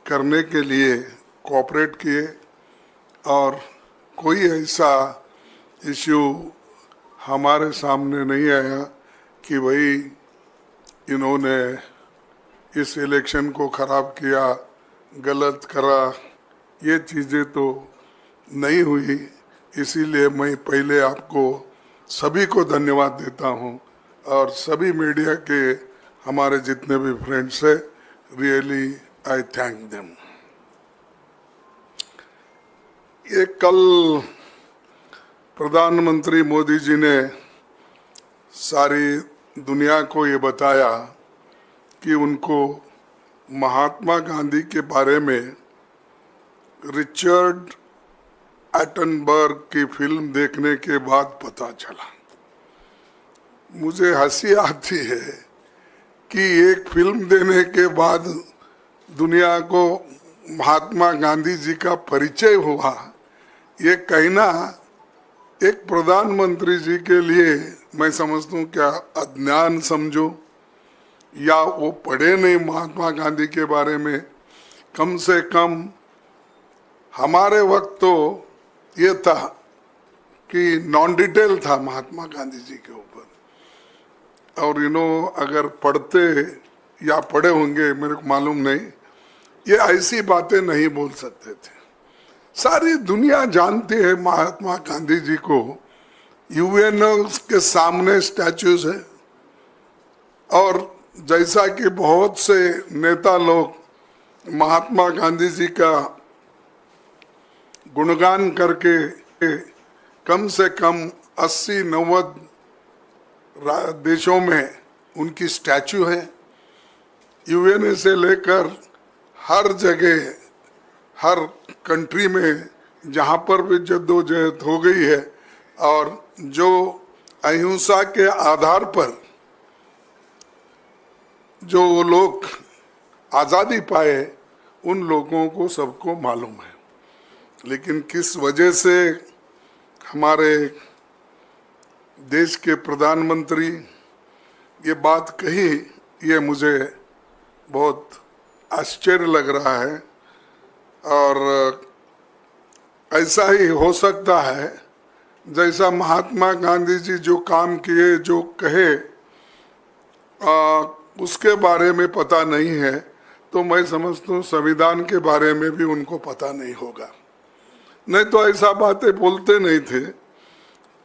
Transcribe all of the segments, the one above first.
करने के लिए कोऑपरेट किए और कोई ऐसा इश्यू हमारे सामने नहीं आया कि भाई इन्होंने इस इलेक्शन को ख़राब किया, गलत करा। ये चीज़ें तो नहीं हुई। इसीलिए मैं पहले आपको सभी को धन्यवाद देता हूँ और सभी मीडिया के हमारे जितने भी फ्रेंड्स हैं, रियली आई थैंक देम। ये कल प्रधानमंत्री मोदी जी ने सारी दुनिया को ये बताया कि उनको महात्मा गांधी के बारे में रिचर्ड एटनबर्ग की फिल्म देखने के बाद पता चला। मुझे हंसी आती है कि एक फिल्म देने के बाद दुनिया को महात्मा गांधी जी का परिचय हुआ। ये कहना एक प्रधानमंत्री जी के लिए मैं समझता हूँ क्या अज्ञान समझो, या वो पढ़े नहीं महात्मा गांधी के बारे में। कम से कम हमारे वक्त तो ये था कि नॉन डिटेल था महात्मा गांधी जी के ऊपर, और अगर पढ़ते या पढ़े होंगे मेरे को मालूम नहीं, ये ऐसी बातें नहीं बोल सकते थे। सारी दुनिया जानती है महात्मा गांधी जी को। यूएन के सामने स्टैच्यूज है, और जैसा कि बहुत से नेता लोग महात्मा गांधी जी का गुणगान करके कम से कम 80-90 देशों में उनकी स्टैच्यू है। यूएन से लेकर हर जगह, हर कंट्री में जहाँ पर भी जद्दोजहद हो गई है और जो अहिंसा के आधार पर जो लोग आज़ादी पाए, उन लोगों को सबको मालूम है। लेकिन किस वजह से हमारे देश के प्रधानमंत्री ये बात कही, ये मुझे बहुत आश्चर्य लग रहा है। और ऐसा ही हो सकता है जैसा महात्मा गांधी जी जो काम किए, जो कहे, उसके बारे में पता नहीं है, तो मैं समझता हूँ संविधान के बारे में भी उनको पता नहीं होगा, नहीं तो ऐसा बातें बोलते नहीं थे।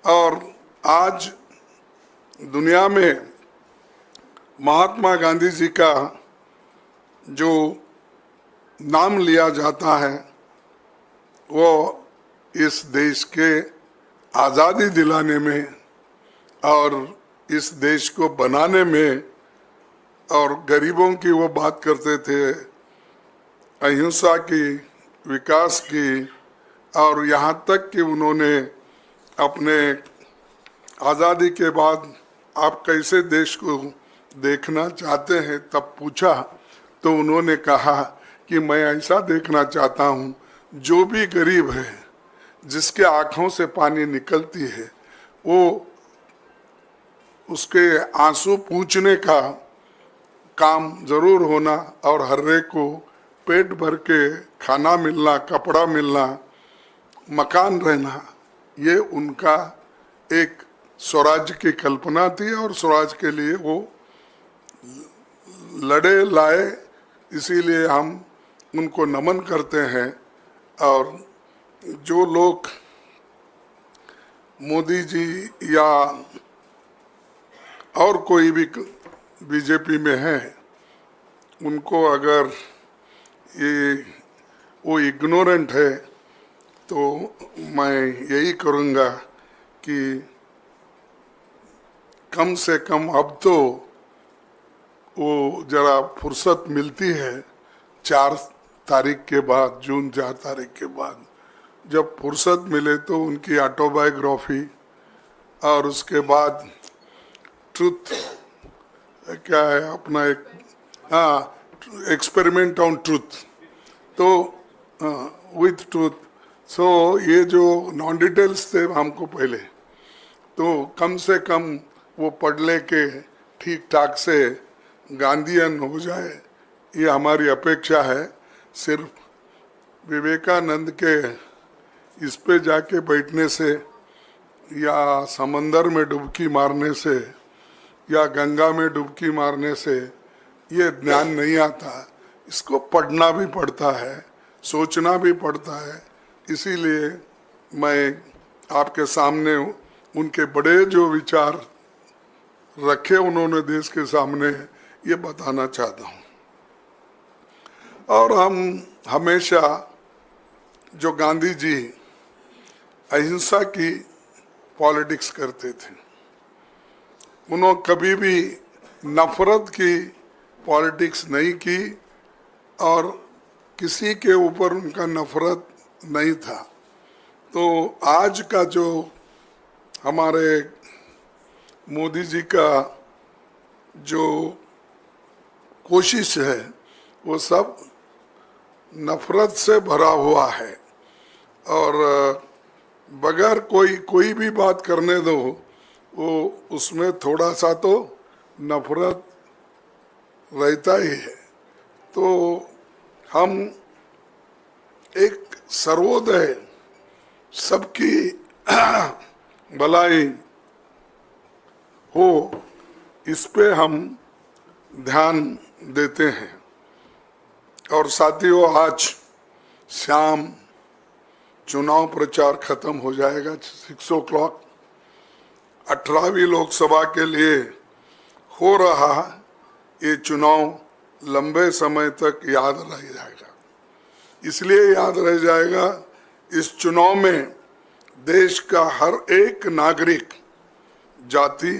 और आज दुनिया में महात्मा गांधी जी का जो नाम लिया जाता है, वो इस देश के आज़ादी दिलाने में और इस देश को बनाने में, और गरीबों की वो बात करते थे, अहिंसा की, विकास की, और यहाँ तक कि उन्होंने अपने आज़ादी के बाद आप कैसे देश को देखना चाहते हैं तब पूछा, तो उन्होंने कहा कि मैं ऐसा देखना चाहता हूँ जो भी गरीब है, जिसके आँखों से पानी निकलती है, वो उसके आंसू पूंछने का काम जरूर होना, और हर एक को पेट भर के खाना मिलना, कपड़ा मिलना, मकान रहना, ये उनका एक स्वराज की कल्पना थी। और स्वराज के लिए वो लड़े लाए, इसीलिए हम उनको नमन करते हैं। और जो लोग मोदी जी या और कोई भी बीजेपी में है, उनको अगर ये वो इग्नोरेंट है, तो मैं यही करूँगा कि कम से कम अब तो वो जरा फुर्सत मिलती है 4 तारीख के बाद, जून 4 तारीख के बाद, जब फुर्सत मिले तो उनकी ऑटोबायोग्राफी, और उसके बाद ट्रुथ क्या है अपना एक, एक्सपेरिमेंट ऑन ट्रुथ, तो विथ ट्रुथ। सो ये जो नॉन डिटेल्स थे हमको पहले, तो कम से कम वो पढ़ ले के ठीक ठाक से गांधीयन हो जाए, ये हमारी अपेक्षा है। सिर्फ विवेकानंद के इस पे जाके बैठने से या समंदर में डुबकी मारने से या गंगा में डुबकी मारने से ये ज्ञान नहीं आता। इसको पढ़ना भी पड़ता है, सोचना भी पड़ता है। इसीलिए मैं आपके सामने उनके बड़े जो विचार रखे उन्होंने देश के सामने, ये बताना चाहता हूँ। और हम हमेशा जो गांधी जी अहिंसा की पॉलिटिक्स करते थे, उन्होंने कभी भी नफरत की पॉलिटिक्स नहीं की और किसी के ऊपर उनका नफरत नहीं था। तो आज का जो हमारे मोदी जी का जो कोशिश है वो सब नफरत से भरा हुआ है और बगैर कोई भी बात करने दो वो उसमें थोड़ा सा तो नफरत रहता ही है। तो हम एक सर्वोदय, सबकी भलाई हो, इस पे हम ध्यान देते हैं। और साथियों, आज शाम चुनाव प्रचार खत्म हो जाएगा 6 o'clock। 18वीं लोकसभा के लिए हो रहा ये चुनाव लंबे समय तक याद रह जाएगा। इसलिए याद रह जाएगा, इस चुनाव में देश का हर एक नागरिक जाति,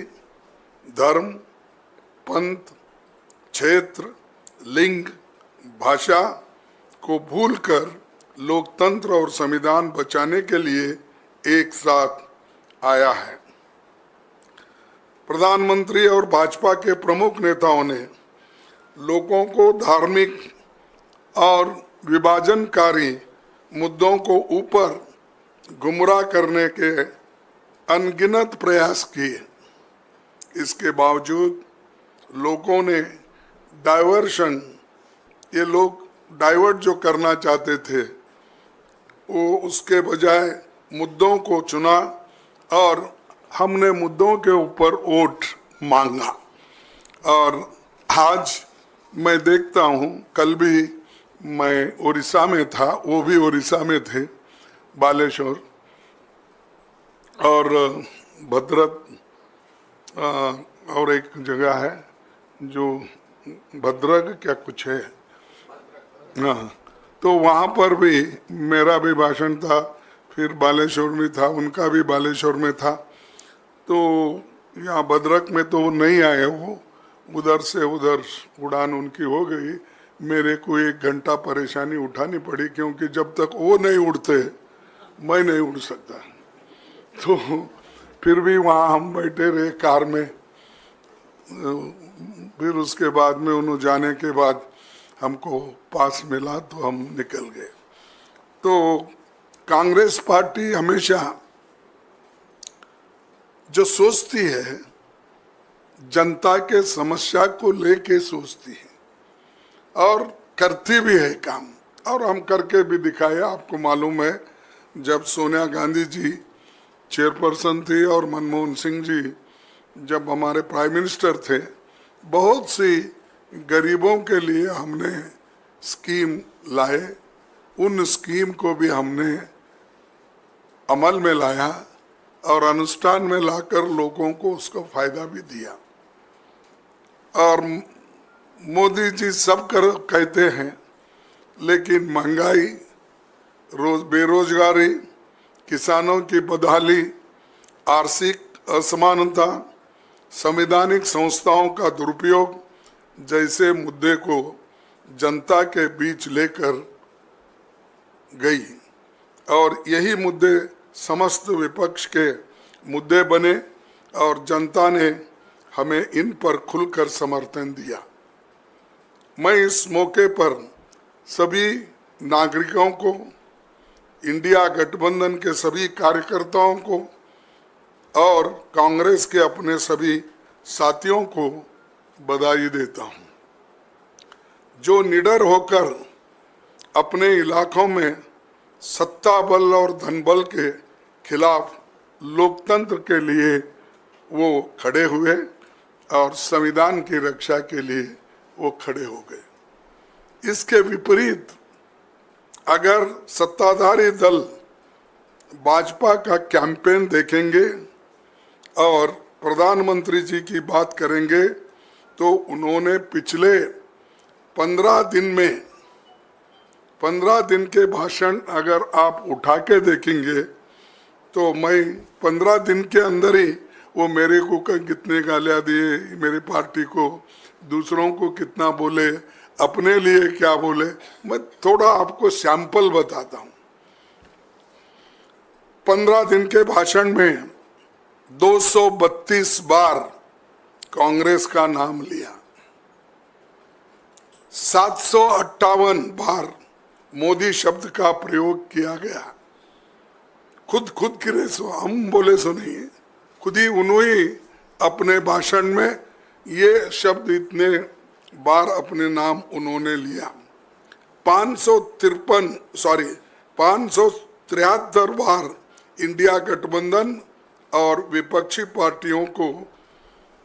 धर्म, पंथ, क्षेत्र, लिंग, भाषा को भूलकर लोकतंत्र और संविधान बचाने के लिए एक साथ आया है। प्रधानमंत्री और भाजपा के प्रमुख नेताओं ने लोगों को धार्मिक और विभाजनकारी मुद्दों को ऊपर गुमराह करने के अनगिनत प्रयास किए। इसके बावजूद लोगों ने डाइवर्शन, ये लोग डाइवर्ट जो करना चाहते थे वो उसके बजाय मुद्दों को चुना और हमने मुद्दों के ऊपर वोट मांगा। और आज मैं देखता हूँ, कल भी मैं उड़ीसा में था, वो भी उड़ीसा में थे, बालेश्वर और भद्रक और एक जगह है जो भद्रक क्या कुछ है, हाँ, तो वहाँ पर भी मेरा भी भाषण था, फिर बालेश्वर में था, उनका भी बालेश्वर में था। तो यहाँ भद्रक में तो नहीं आए वो, उधर से उधर उड़ान उनकी हो गई। मेरे को 1 घंटा परेशानी उठानी पड़ी, क्योंकि जब तक वो नहीं उड़ते मैं नहीं उड़ सकता। तो फिर भी वहाँ हम बैठे रहे कार में। फिर उसके बाद में उन्होंने जाने के बाद हमको पास मिला तो हम निकल गए। तो कांग्रेस पार्टी हमेशा जो सोचती है, जनता के समस्या को लेके सोचती है और करती भी है काम, और हम करके भी दिखाए। आपको मालूम है, जब सोनिया गांधी जी चेयरपर्सन थी और मनमोहन सिंह जी जब हमारे प्राइम मिनिस्टर थे, बहुत सी गरीबों के लिए हमने स्कीम लाए। उन स्कीम को भी हमने अमल में लाया और अनुष्ठान में लाकर लोगों को उसका फायदा भी दिया। और मोदी जी सब कहते हैं, लेकिन महंगाई, बेरोजगारी, किसानों की बदहाली, आर्थिक असमानता, संवैधानिक संस्थाओं का दुरुपयोग जैसे मुद्दे को जनता के बीच लेकर गई और यही मुद्दे समस्त विपक्ष के मुद्दे बने और जनता ने हमें इन पर खुलकर समर्थन दिया। मैं इस मौके पर सभी नागरिकों को, इंडिया गठबंधन के सभी कार्यकर्ताओं को और कांग्रेस के अपने सभी साथियों को बधाई देता हूं, जो निडर होकर अपने इलाकों में सत्ता बल और धन बल के खिलाफ लोकतंत्र के लिए वो खड़े हुए और संविधान की रक्षा के लिए वो खड़े हो गए। इसके विपरीत अगर सत्ताधारी दल भाजपा का कैंपेन देखेंगे और प्रधानमंत्री जी की बात करेंगे तो उन्होंने पिछले 15 दिन के भाषण अगर आप उठा के देखेंगे तो मैं 15 दिन के अंदर ही वो मेरे को कितने गालियां दिए, मेरी पार्टी को, दूसरों को कितना बोले, अपने लिए क्या बोले, मैं थोड़ा आपको सैंपल बताता हूं। 15 दिन के भाषण में 232 बार कांग्रेस का नाम लिया, 758 बार मोदी शब्द का प्रयोग किया गया। खुद किरे सो, हम बोले सो नहीं, खुद ही उन्होंने अपने भाषण में ये शब्द इतने बार अपने नाम उन्होंने लिया। 573 बार इंडिया गठबंधन और विपक्षी पार्टियों को,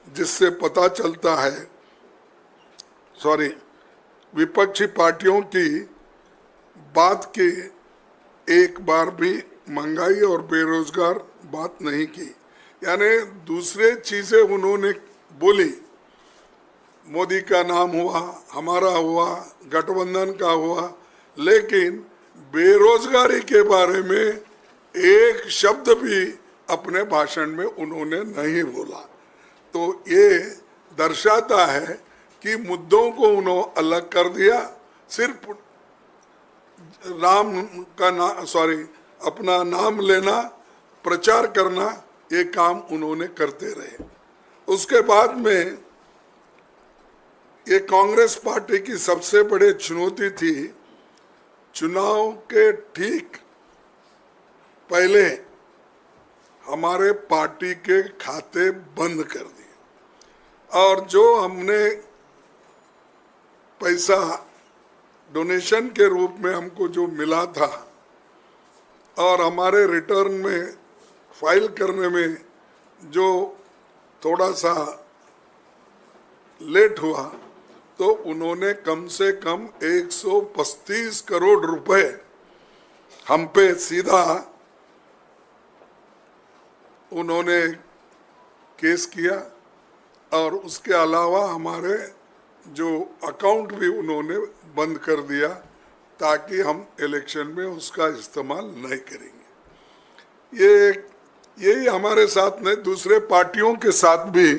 जिससे पता चलता है, विपक्षी पार्टियों की बात की एक बार भी महंगाई और बेरोजगार बात नहीं की, यानी दूसरे चीजें उन्होंने बोली। मोदी का नाम हुआ, हमारा हुआ, गठबंधन का हुआ, लेकिन बेरोजगारी के बारे में एक शब्द भी अपने भाषण में उन्होंने नहीं बोला। तो ये दर्शाता है कि मुद्दों को उन्होंने अलग कर दिया, सिर्फ अपना नाम लेना, प्रचार करना, ये काम उन्होंने करते रहे। उसके बाद में ये कांग्रेस पार्टी की सबसे बड़ी चुनौती थी, चुनाव के ठीक पहले हमारे पार्टी के खाते बंद कर दिए और जो हमने पैसा डोनेशन के रूप में हमको जो मिला था और हमारे रिटर्न में फाइल करने में जो थोड़ा सा लेट हुआ, तो उन्होंने कम से कम 135 करोड़ रुपए हम पे सीधा उन्होंने केस किया और उसके अलावा हमारे जो अकाउंट भी उन्होंने बंद कर दिया ताकि हम इलेक्शन में उसका इस्तेमाल नहीं करेंगे। यही हमारे साथ में दूसरे पार्टियों के साथ भी